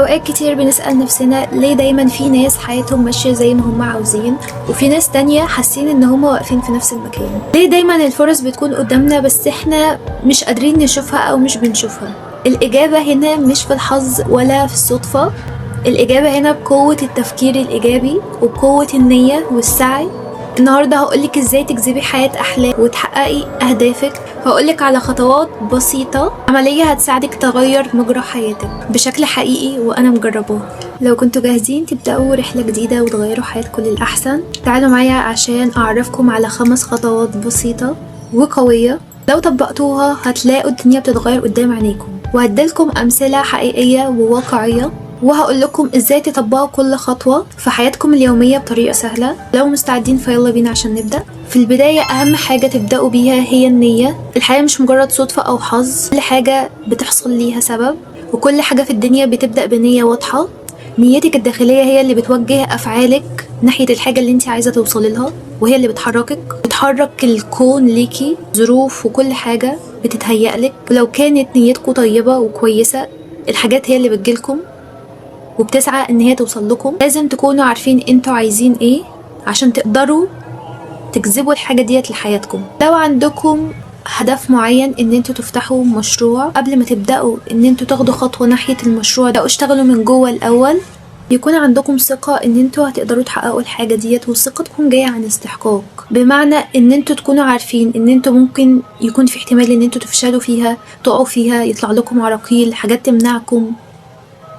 اوقات كتير بنسأل نفسنا ليه دايما في ناس حياتهم ماشية زي ما هم عاوزين، وفي ناس تانية حاسين ان هم واقفين في نفس المكان. ليه دايما الفرص بتكون قدامنا بس احنا مش قادرين نشوفها او مش بنشوفها؟ الإجابة هنا مش في الحظ ولا في الصدفة، الإجابة هنا بقوة التفكير الإيجابي وبقوة النية والسعي. النهاردة هقولك ازاي تجذبي حياة أحلام وتحققي أهدافك. هقولك على خطوات بسيطة عملية هتساعدك تغير مجرى حياتك بشكل حقيقي وأنا مجرباها. لو كنتوا جاهزين تبدأوا رحلة جديدة وتغيروا حياتكم للأحسن، تعالوا معايا عشان أعرفكم على 5 خطوات بسيطة وقوية لو طبقتوها هتلاقوا الدنيا بتتغير قدام عينيكم، وهديلكم أمثلة حقيقية وواقعية، وهقول لكم ازاي تطبقوا كل خطوة في حياتكم اليومية بطريقة سهلة. لو مستعدين فيلا بينا عشان نبدأ. في البداية أهم حاجة تبدأوا بيها هي النية. الحياة مش مجرد صدفة أو حظ، كل حاجة بتحصل ليها سبب، وكل حاجة في الدنيا بتبدأ بنية واضحة. نيتك الداخلية هي اللي بتوجه أفعالك ناحية الحاجة اللي انت عايزة توصلي لها، وهي اللي بتحرك الكون ليكي. ظروف وكل حاجة بتتهيألك، ولو كانت نيتكم طيبة وكويسة الحاجات هي اللي بتجيلكم وبتسعى ان هي توصل لكم. لازم تكونوا عارفين انتوا عايزين ايه عشان تقدروا تجذبوا الحاجة ديت لحياتكم. لو عندكم هدف معين ان انتوا تفتحوا مشروع، قبل ما تبدأوا ان انتوا تاخدوا خطوة ناحية المشروع ده اشتغلوا من جوه الاول. يكون عندكم ثقة ان انتوا هتقدروا تحققوا الحاجة ديت، والثقة تكون جاية عن استحقاق، بمعنى ان انتوا تكونوا عارفين ان انتوا ممكن يكون في احتمال ان انتوا تفشلوا فيها، تقعوا فيها، يطلع لكم عراقيل، حاجات تمنعكم.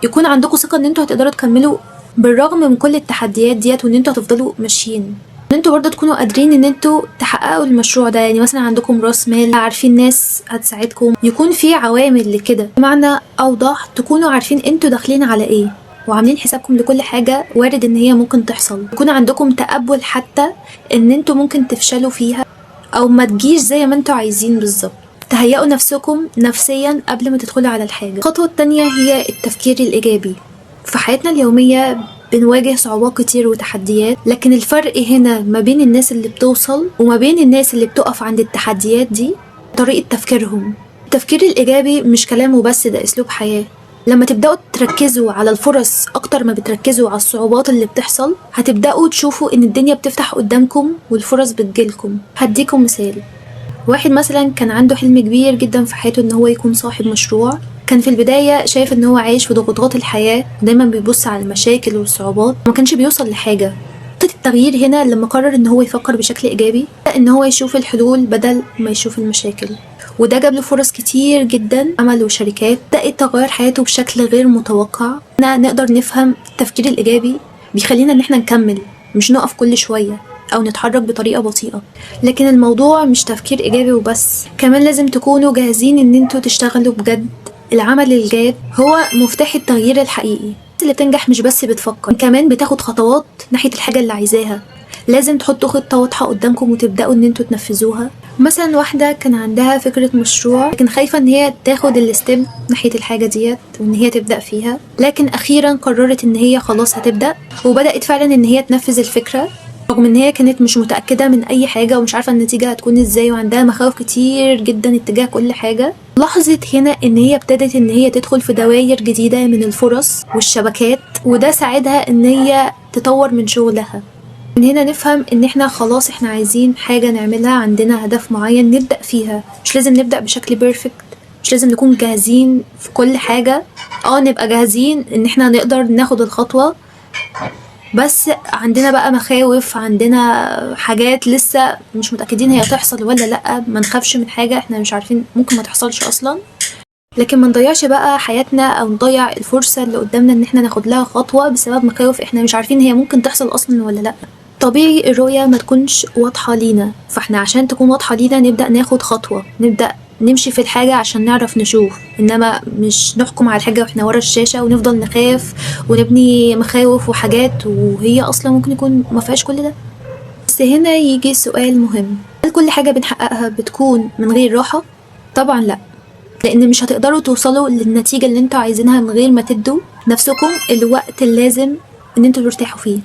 يكون عندكم ثقة ان انتوا هتقدروا تكملوا بالرغم من كل التحديات ديت، وان انتوا هتفضلوا ماشيين. ان انتوا برضه تكونوا قادرين ان انتوا تحققوا المشروع ده، يعني مثلا عندكم راس مال، عارفين ناس هتساعدكم، يكون في عوامل لكده. بمعنى اوضح تكونوا عارفين انتوا داخلين على ايه، وعاملين حسابكم لكل حاجة وارد ان هي ممكن تحصل. يكون عندكم تقبل حتى ان انتوا ممكن تفشلوا فيها او ما تجيش زي ما انتوا عايزين بالظبط. تهيئوا نفسكم نفسيا قبل ما تدخلوا على الحاجة. الخطوة التانية هي التفكير الإيجابي. في حياتنا اليومية بنواجه صعوبات كتير وتحديات، لكن الفرق هنا ما بين الناس اللي بتوصل وما بين الناس اللي بتقف عند التحديات دي طريقة تفكيرهم. التفكير الإيجابي مش كلام وبس، ده أسلوب حياة. لما تبدأوا تركزوا على الفرص أكتر ما بتركزوا على الصعوبات اللي بتحصل، هتبدأوا تشوفوا إن الدنيا بتفتح قدامكم والفرص بتجيلكم. هديكم مثال. واحد مثلا كان عنده حلم كبير جدا في حياته ان هو يكون صاحب مشروع. كان في البداية شايف ان هو عايش في ضغوطات الحياة، دايما بيبص على المشاكل والصعوبات، ما كانش بيوصل لحاجة. نقطة التغيير هنا لما قرر ان هو يفكر بشكل ايجابي، ان هو يشوف الحلول بدل ما يشوف المشاكل، وده جاب له فرص كتير جدا، عمل وشركات، بدأت تغير حياته بشكل غير متوقع. نقدر نفهم التفكير الايجابي بيخلينا ان احنا نكمل، مش نقف كل شوية او نتحرك بطريقة بطيئة. لكن الموضوع مش تفكير ايجابي وبس، كمان لازم تكونوا جاهزين ان انتوا تشتغلوا بجد. العمل الجاد هو مفتاح التغيير الحقيقي. اللي بتنجح مش بس بتفكر، كمان بتاخد خطوات ناحية الحاجة اللي عايزاها. لازم تحطوا خطة واضحة قدامكم وتبدأوا ان انتوا تنفذوها. مثلا واحدة كان عندها فكرة مشروع، لكن خايفة ان هي تاخد الستيب ناحية الحاجة ديت وان هي تبدأ فيها، لكن اخيرا قررت ان هي خلاص هتبدأ، وبدأت فعلا ان هي تنفذ الفكرة رغم ان هي كانت مش متأكدة من اي حاجة ومش عارفة النتيجة هتكون ازاي، وعندها مخاوف كتير جدا اتجاه كل حاجة. لاحظت هنا ان هي ابتدت ان هي تدخل في دوائر جديدة من الفرص والشبكات، وده ساعدها ان هي تطور من شغلها. من هنا نفهم ان احنا خلاص احنا عايزين حاجة نعملها، عندنا هدف معين نبدأ فيها. مش لازم نبدأ بشكل بيرفكت، مش لازم نكون جاهزين في كل حاجة. نبقى جاهزين ان احنا نقدر ناخد الخطوة، بس عندنا بقى مخاوف، عندنا حاجات لسه مش متأكدين هي تحصل ولا لأ. ما نخافش من حاجة احنا مش عارفين، ممكن ما تحصلش اصلا، لكن ما نضيعش بقى حياتنا او نضيع الفرصة اللي قدامنا ان احنا ناخد لها خطوة بسبب مخاوف احنا مش عارفين هي ممكن تحصل اصلا ولا لأ. طبيعي الرؤية ما تكونش واضحة لينا، فاحنا عشان تكون واضحة لينا نبدأ ناخد خطوة، نبدأ نمشي في الحاجة عشان نعرف نشوف، انما مش نحكم على الحاجة واحنا ورا الشاشة ونفضل نخاف ونبني مخاوف وحاجات وهي اصلا ممكن يكون ما فيهاش كل ده. بس هنا يجي سؤال مهم، هل كل حاجة بنحققها بتكون من غير راحة؟ طبعا لا، لان مش هتقدروا توصلوا للنتيجة اللي انتوا عايزينها من غير ما تدوا نفسكم الوقت اللازم ان انتوا ترتاحوا فيه.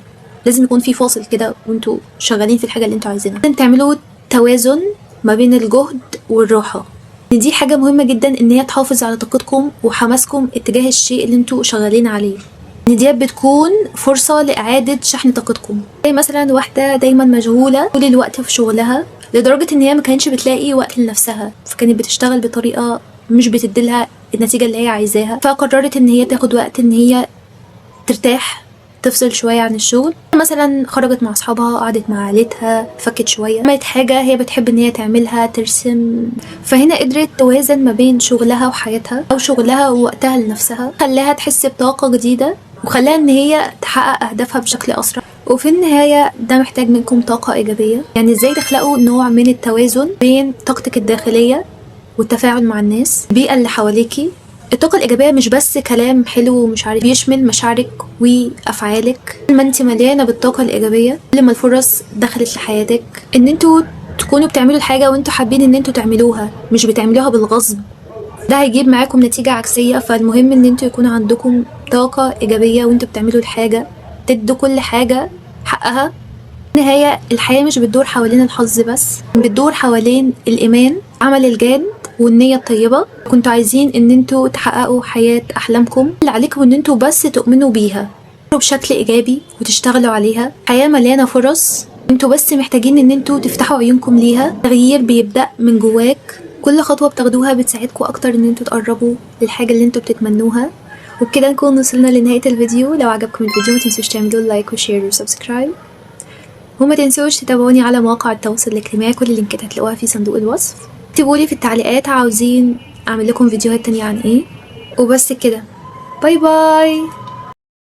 لازم يكون في فاصل كده وانتوا شغالين في الحاجة اللي انتوا عايزينها. لازم تعملوا توازن ما بين الجهد والراحة. ان دي حاجة مهمة جدا ان هي تحافظ على طاقتكم وحماسكم اتجاه الشيء اللي انتوا شغالين عليه، ان دي بتكون فرصة لإعادة شحن طاقتكم. زي مثلا واحدة دايما مشغولة طول الوقت في شغلها لدرجة ان هي ما كانتش بتلاقي وقت لنفسها، فكانت بتشتغل بطريقة مش بتديلها النتيجة اللي هي عايزاها، فقررت ان هي تاخد وقت ان هي ترتاح، تفصل شوية عن الشغل. مثلا خرجت مع اصحابها، قعدت مع عيلتها، فكت شوية، عملت حاجة هي بتحب ان هي تعملها، ترسم. فهنا قدرت توازن ما بين شغلها وحياتها، او شغلها ووقتها لنفسها، خلاها تحس بطاقة جديدة وخلاها ان هي تحقق اهدافها بشكل اسرع. وفي النهاية ده محتاج منكم طاقة ايجابية، يعني ازاي تخلقوا نوع من التوازن بين طاقتك الداخلية والتفاعل مع الناس، البيئة اللي حواليكي. الطاقة الإيجابية مش بس كلام حلو ومش عارف، بيشمل مشاعرك وأفعالك. لما انت مليانة بالطاقة الإيجابية، لما الفرص دخلت لحياتك ان انتوا تكونوا بتعملوا الحاجة وانتوا حابين ان انتوا تعملوها، مش بتعملوها بالغصب، ده هيجيب معاكم نتيجة عكسية. فالمهم ان انتوا يكون عندكم طاقة إيجابية وانتوا بتعملوا الحاجة، تدوا كل حاجة حقها. النهاية الحياة مش بتدور حوالين الحظ بس، بتدور حوالين الإيمان، عمل الجاد والنية الطيبة. كنتوا عايزين ان انتوا تحققوا حياة احلامكم، اللي عليكم ان انتوا بس تؤمنوا بيها بشكل ايجابي وتشتغلوا عليها. حياة مليانة فرص، انتوا بس محتاجين ان انتوا تفتحوا عيونكم ليها. التغيير بيبدأ من جواك، كل خطوة بتاخدوها بتساعدكم اكتر ان انتوا تقربوا للحاجة اللي انتوا بتتمنوها. وبكده نكون وصلنا لنهاية الفيديو. لو عجبكم الفيديو متنسوش تعملوا لايك وشير وسبسكرايب، وما تنسوش تتابعوني على مواقع التواصل الاجتماعي، كل اللينكات هتلاقوها في صندوق الوصف. اكتبولي في التعليقات عاوزين اعمل لكم فيديوهات تانية عن ايه. وبس كده، باي باي.